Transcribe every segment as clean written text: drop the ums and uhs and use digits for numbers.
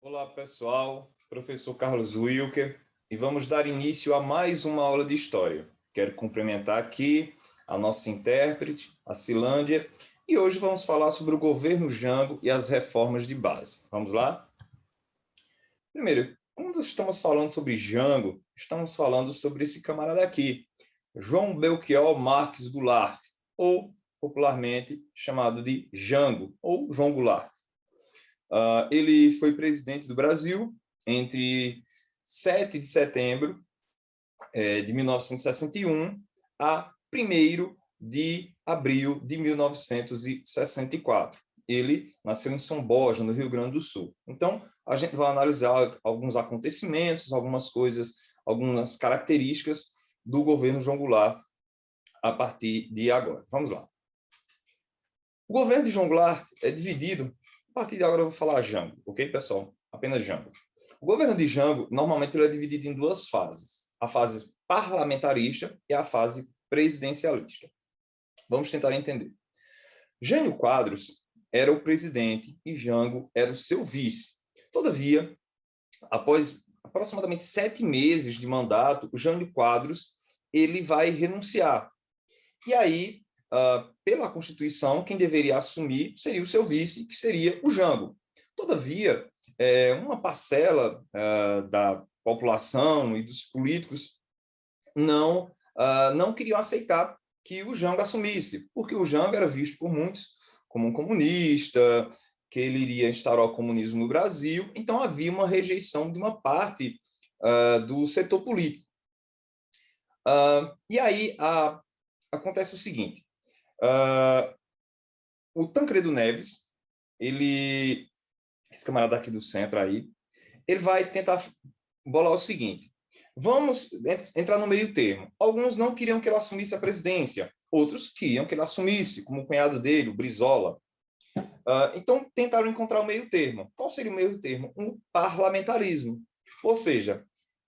Olá, pessoal. Professor Carlos Wilker, e vamos dar início a mais uma aula de História. Quero cumprimentar aqui a nossa intérprete, a Cilândia, e hoje vamos falar sobre o governo Jango e as reformas de base. Vamos lá? Primeiro, quando estamos falando sobre Jango, estamos falando sobre esse camarada aqui, João Belchior Marques Goulart, ou popularmente chamado de Jango, ou João Goulart. Ele foi presidente do Brasil entre 7 de setembro de 1961 a 1º de abril de 1964. Ele nasceu em São Borja, no Rio Grande do Sul. Então, a gente vai analisar alguns acontecimentos, algumas coisas, algumas características do governo João Goulart a partir de agora. Vamos lá. O governo de João Goulart é dividido. A partir de agora eu vou falar Jango, ok, pessoal? Apenas Jango. O governo de Jango, normalmente, ele é dividido em duas fases. A fase parlamentarista e a fase presidencialista. Vamos tentar entender. Jânio Quadros era o presidente e Jango era o seu vice. Todavia, após aproximadamente 7 meses de mandato, o Jânio Quadros ele vai renunciar. E aí, pela Constituição, quem deveria assumir seria o seu vice, que seria o Jango. Todavia, uma parcela da população e dos políticos não queriam aceitar que o Jango assumisse, porque o Jango era visto por muitos como um comunista, que ele iria instaurar o comunismo no Brasil. Então, havia uma rejeição de uma parte do setor político. E aí acontece o seguinte, o Tancredo Neves, esse camarada aqui do centro aí, ele vai tentar bolar o seguinte: vamos entrar no meio termo. Alguns não queriam que ele assumisse a presidência, outros queriam que ele assumisse, como o cunhado dele, o Brizola. Então, tentaram encontrar o meio termo. Qual seria o meio termo? Um parlamentarismo. Ou seja,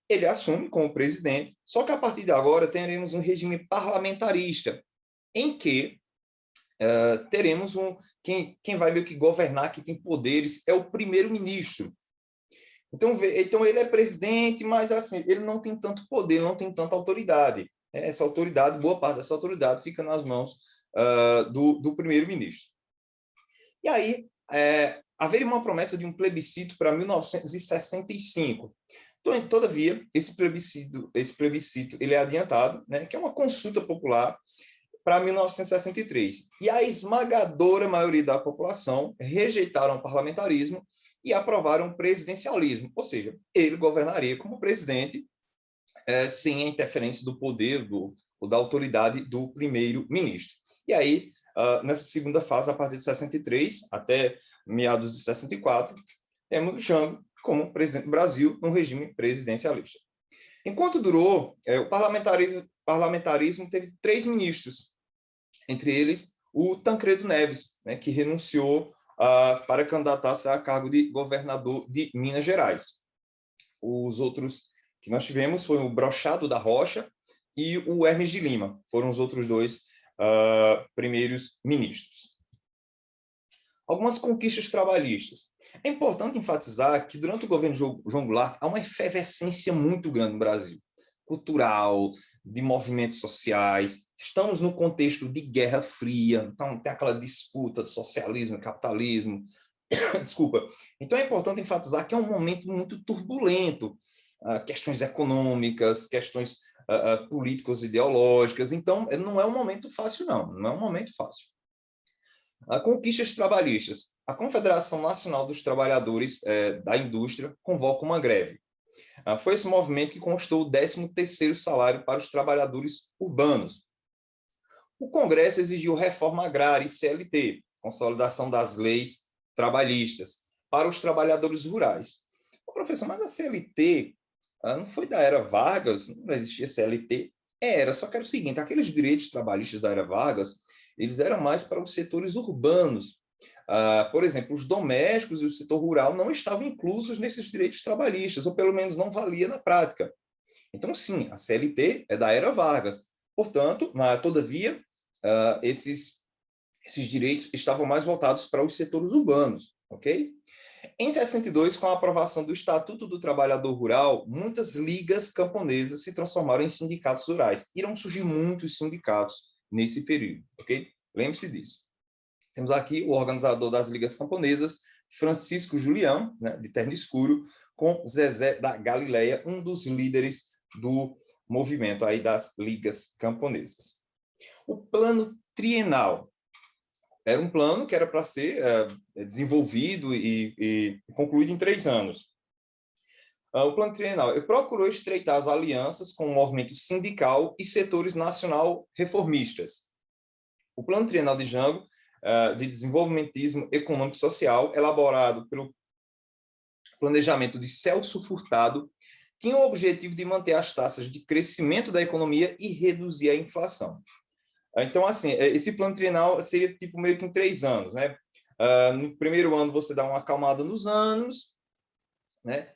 ele assume como presidente, só que a partir de agora teremos um regime parlamentarista, em que teremos quem vai meio que governar, que tem poderes, é o primeiro-ministro. Então, ele é presidente, mas assim, ele não tem tanto poder, não tem tanta autoridade. Essa autoridade, boa parte dessa autoridade fica nas mãos do primeiro-ministro. E aí, haveria uma promessa de um plebiscito para 1965. Todavia, esse plebiscito ele é adiantado, né, que é uma consulta popular para 1963. E a esmagadora maioria da população rejeitaram o parlamentarismo e aprovaram o presidencialismo, ou seja, ele governaria como presidente sem a interferência do poder ou da autoridade do primeiro-ministro. E aí, nessa segunda fase, a partir de 63 até meados de 64, temos Jango como presidente do Brasil num regime presidencialista. Enquanto durou, o parlamentarismo teve 3 ministros, entre eles o Tancredo Neves, né, que renunciou para candidatar-se a cargo de governador de Minas Gerais. Os outros que nós tivemos foram o Brochado da Rocha e o Hermes de Lima, foram os outros 2 primeiros ministros. Algumas conquistas trabalhistas. É importante enfatizar que durante o governo de João Goulart há uma efervescência muito grande no Brasil, cultural, de movimentos sociais. Estamos no contexto de Guerra Fria, então tem aquela disputa de socialismo e capitalismo. Desculpa. Então é importante enfatizar que é um momento muito turbulento, questões econômicas, questões políticas, ideológicas. Então não é um momento fácil, não é um momento fácil. Conquistas trabalhistas. A Confederação Nacional dos Trabalhadores da Indústria convoca uma greve. Foi esse movimento que constou o 13º salário para os trabalhadores urbanos. O Congresso exigiu reforma agrária e CLT, consolidação das leis trabalhistas, para os trabalhadores rurais. Professor, mas a CLT não foi da era Vargas? Não existia CLT? Era, só que era o seguinte, aqueles direitos trabalhistas da era Vargas, eles eram mais para os setores urbanos. Por exemplo, os domésticos e o setor rural não estavam inclusos nesses direitos trabalhistas, ou pelo menos não valia na prática. Então, sim, a CLT é da era Vargas. Portanto, todavia, esses direitos estavam mais voltados para os setores urbanos, ok? Em 62, com a aprovação do Estatuto do Trabalhador Rural, muitas ligas camponesas se transformaram em sindicatos rurais. Irão surgir muitos sindicatos nesse período, ok? Lembre-se disso. Temos aqui o organizador das ligas camponesas, Francisco Julião, né, de terno escuro, com Zezé da Galileia, um dos líderes do movimento aí das ligas camponesas. O plano trienal era um plano que era para ser desenvolvido e concluído em 3 anos. O plano trienal procurou estreitar as alianças com o movimento sindical e setores nacional reformistas. O plano trienal de Jango, de desenvolvimentismo econômico e social, elaborado pelo planejamento de Celso Furtado, tinha o objetivo de manter as taxas de crescimento da economia e reduzir a inflação. Então, assim, esse plano trienal seria tipo meio que em 3 anos, né? No primeiro ano você dá uma acalmada nos anos, né?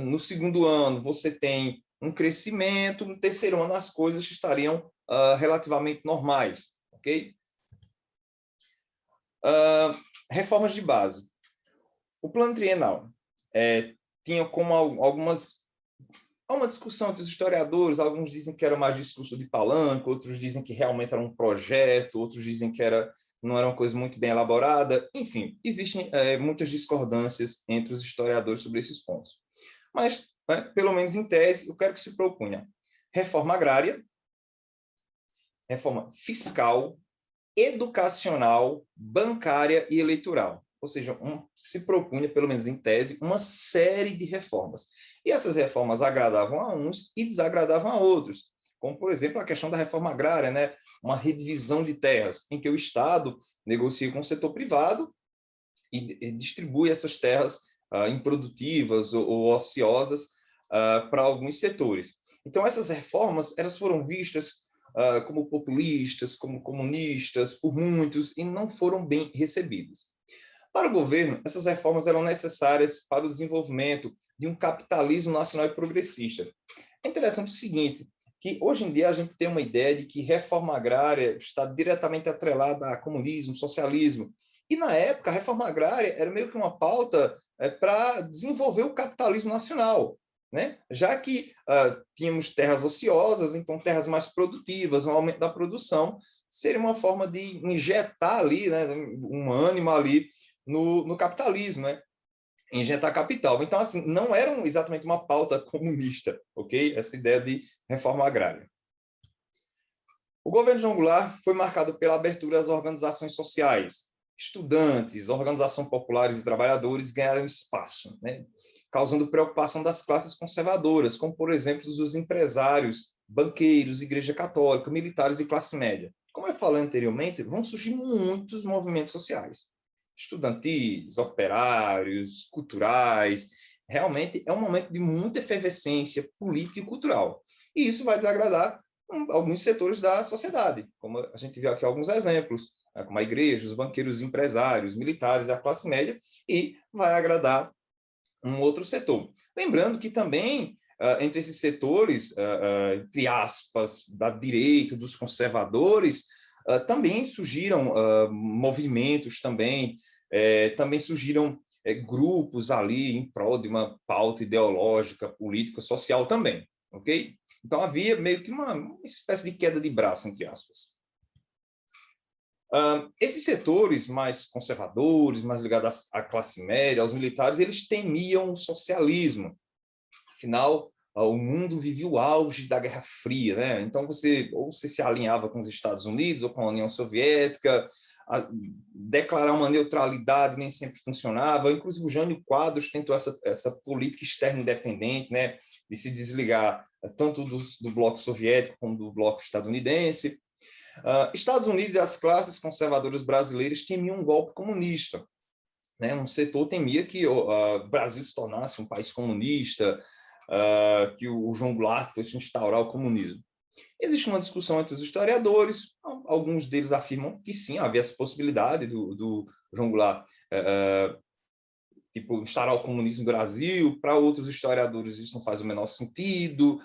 No segundo ano você tem um crescimento, no terceiro ano as coisas estariam relativamente normais, ok? Reformas de base. O plano trienal tinha como algumas... Há uma discussão entre os historiadores, alguns dizem que era mais discurso de palanque, outros dizem que realmente era um projeto, outros dizem que não era uma coisa muito bem elaborada. Enfim, existem muitas discordâncias entre os historiadores sobre esses pontos. Mas, pelo menos em tese, eu quero que se propunha reforma agrária, reforma fiscal, educacional, bancária e eleitoral. Ou seja, se propunha, pelo menos em tese, uma série de reformas. E essas reformas agradavam a uns e desagradavam a outros, como, por exemplo, a questão da reforma agrária, né? Uma redivisão de terras, em que o Estado negocia com o setor privado e distribui essas terras improdutivas ou ociosas para alguns setores. Então, essas reformas elas foram vistas como populistas, como comunistas, por muitos, e não foram bem recebidas. Para o governo, essas reformas eram necessárias para o desenvolvimento de um capitalismo nacional e progressista. É interessante o seguinte, que hoje em dia a gente tem uma ideia de que reforma agrária está diretamente atrelada a comunismo, socialismo. E, na época, a reforma agrária era meio que uma pauta para desenvolver o capitalismo nacional, né? Já que tínhamos terras ociosas, então terras mais produtivas, um aumento da produção, seria uma forma de injetar ali, né, um ânimo ali no capitalismo, né? Injetar capital. Então, assim, não era exatamente uma pauta comunista, ok? Essa ideia de reforma agrária. O governo João Goulart foi marcado pela abertura às organizações sociais. Estudantes, organizações populares e trabalhadores ganharam espaço, né? Causando preocupação das classes conservadoras, como, por exemplo, os empresários, banqueiros, igreja católica, militares e classe média. Como eu falei anteriormente, vão surgir muitos movimentos sociais. Estudantis, operários, culturais. Realmente é um momento de muita efervescência política e cultural. E isso vai desagradar alguns setores da sociedade, como a gente viu aqui alguns exemplos, como a igreja, os banqueiros, os empresários, militares, a classe média, e vai agradar um outro setor. Lembrando que também, entre esses setores, entre aspas, da direita, dos conservadores, também surgiram movimentos, também surgiram grupos ali em prol de uma pauta ideológica, política, social também, ok? Então havia meio que uma espécie de queda de braço, entre aspas. Esses setores mais conservadores, mais ligados à classe média, aos militares, eles temiam o socialismo. Afinal, o mundo vivia o auge da Guerra Fria, né? Então você se alinhava com os Estados Unidos ou com a União Soviética, declarar uma neutralidade nem sempre funcionava. Inclusive o Jânio Quadros tentou essa política externa independente, né? De se desligar tanto do bloco soviético como do bloco estadunidense. Estados Unidos e as classes conservadoras brasileiras temiam um golpe comunista, né? Um setor temia que o Brasil se tornasse um país comunista, que o João Goulart fosse instaurar o comunismo. Existe uma discussão entre os historiadores, alguns deles afirmam que sim, havia essa possibilidade do João Goulart tipo, instaurar o comunismo no Brasil. Para outros historiadores isso não faz o menor sentido.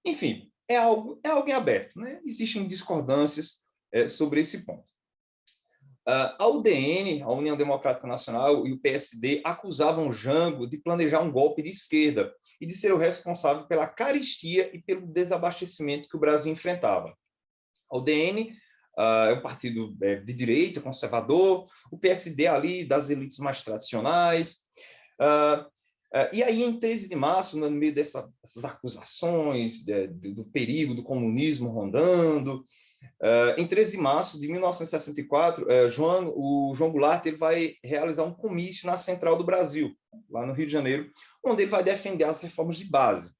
Enfim, é algo em aberto, né? Existem discordâncias sobre esse ponto. A UDN, a União Democrática Nacional, e o PSD acusavam Jango de planejar um golpe de esquerda e de ser o responsável pela carestia e pelo desabastecimento que o Brasil enfrentava. A UDN é um partido de direita, conservador, o PSD ali das elites mais tradicionais. E aí, em 13 de março, no meio dessas acusações do perigo do comunismo rondando, em 13 de março de 1964, o João Goulart ele vai realizar um comício na Central do Brasil, lá no Rio de Janeiro, onde ele vai defender as reformas de base.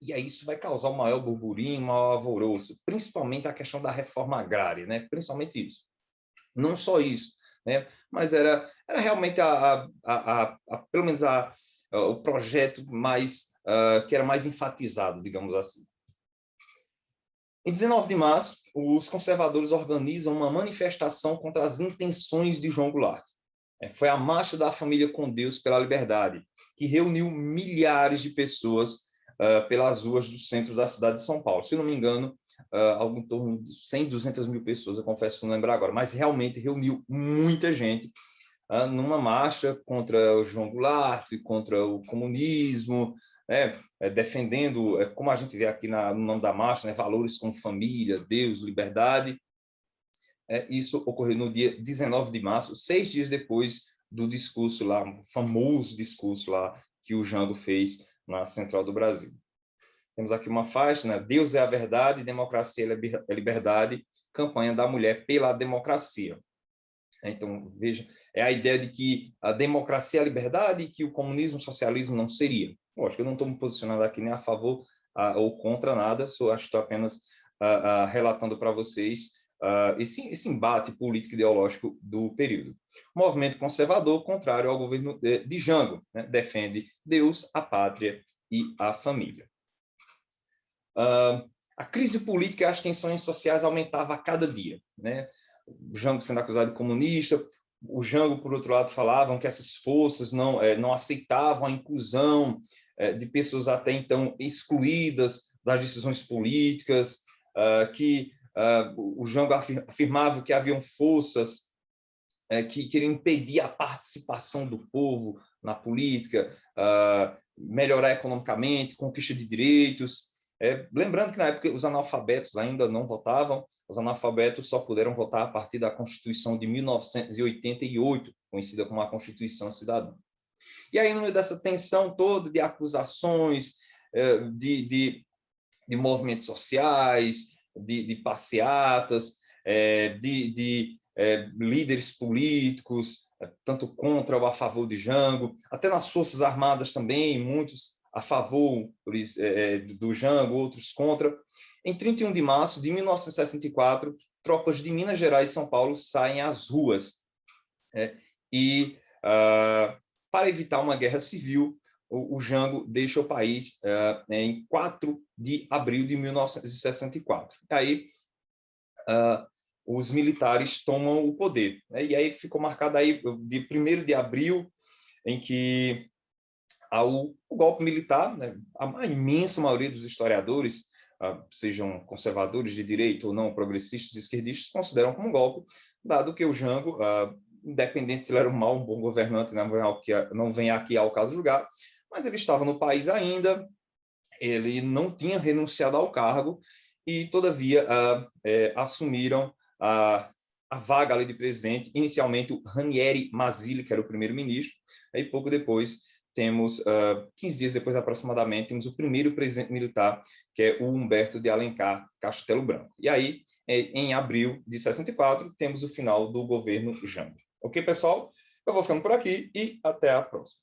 E aí isso vai causar um maior burburinho, um maior alvoroço, principalmente a questão da reforma agrária, né? Principalmente isso. Não só isso, né? Mas era realmente pelo menos o projeto mais que era mais enfatizado, digamos assim. Em 19 de março, os conservadores organizam uma manifestação contra as intenções de João Goulart. Foi a Marcha da Família com Deus pela Liberdade, que reuniu milhares de pessoas pelas ruas do centro da cidade de São Paulo. Se não me engano, algo em torno de 100, 200 mil pessoas, eu confesso que não lembro agora, mas realmente reuniu muita gente numa marcha contra o João Goulart, contra o comunismo, né, defendendo, como a gente vê aqui no nome da marcha, né, valores como família, Deus, liberdade. Isso ocorreu no dia 19 de março, 6 dias depois do discurso lá, o famoso discurso lá que o Jango fez na Central do Brasil. Temos aqui uma faixa, né? Deus é a verdade, democracia é liberdade, campanha da mulher pela democracia. Então, veja, é a ideia de que a democracia é a liberdade e que o comunismo, o socialismo não seria. Lógico, eu não estou me posicionando aqui nem a favor ou contra nada, estou apenas relatando para vocês esse embate político ideológico do período. O movimento conservador, contrário ao governo de Jango, né, defende Deus, a pátria e a família. A crise política e as tensões sociais aumentavam a cada dia, né? O Jango sendo acusado de comunista, o Jango, por outro lado, falavam que essas forças não aceitavam a inclusão de pessoas até então excluídas das decisões políticas, que o Jango afirmava que haviam forças que queriam impedir a participação do povo na política, melhorar economicamente, conquista de direitos. Lembrando que, na época, os analfabetos ainda não votavam, os analfabetos só puderam votar a partir da Constituição de 1988, conhecida como a Constituição Cidadã. E aí, no meio dessa tensão toda de acusações, de movimentos sociais, de passeatas, de líderes políticos, tanto contra ou a favor de Jango, até nas Forças Armadas também, muitos a favor do Jango, outros contra. Em 31 de março de 1964, tropas de Minas Gerais e São Paulo saem às ruas. Para evitar uma guerra civil, o Jango deixa o país em 4 de abril de 1964. Aí, os militares tomam o poder. E aí ficou marcado aí de 1º de abril, em que o golpe militar, né, a imensa maioria dos historiadores, sejam conservadores de direita ou não, progressistas e esquerdistas, consideram como um golpe, dado que o Jango, independente se ele era um mau ou um bom governante, não vem aqui ao caso julgar, mas ele estava no país ainda, ele não tinha renunciado ao cargo e, todavia, assumiram a vaga ali de presidente, inicialmente o Ranieri Mazzilli, que era o primeiro-ministro, e pouco depois temos, 15 dias depois aproximadamente, temos o primeiro presidente militar, que é o Humberto de Alencar Castelo Branco. E aí, em abril de 64, temos o final do governo Jango. Ok, pessoal? Eu vou ficando por aqui e até a próxima.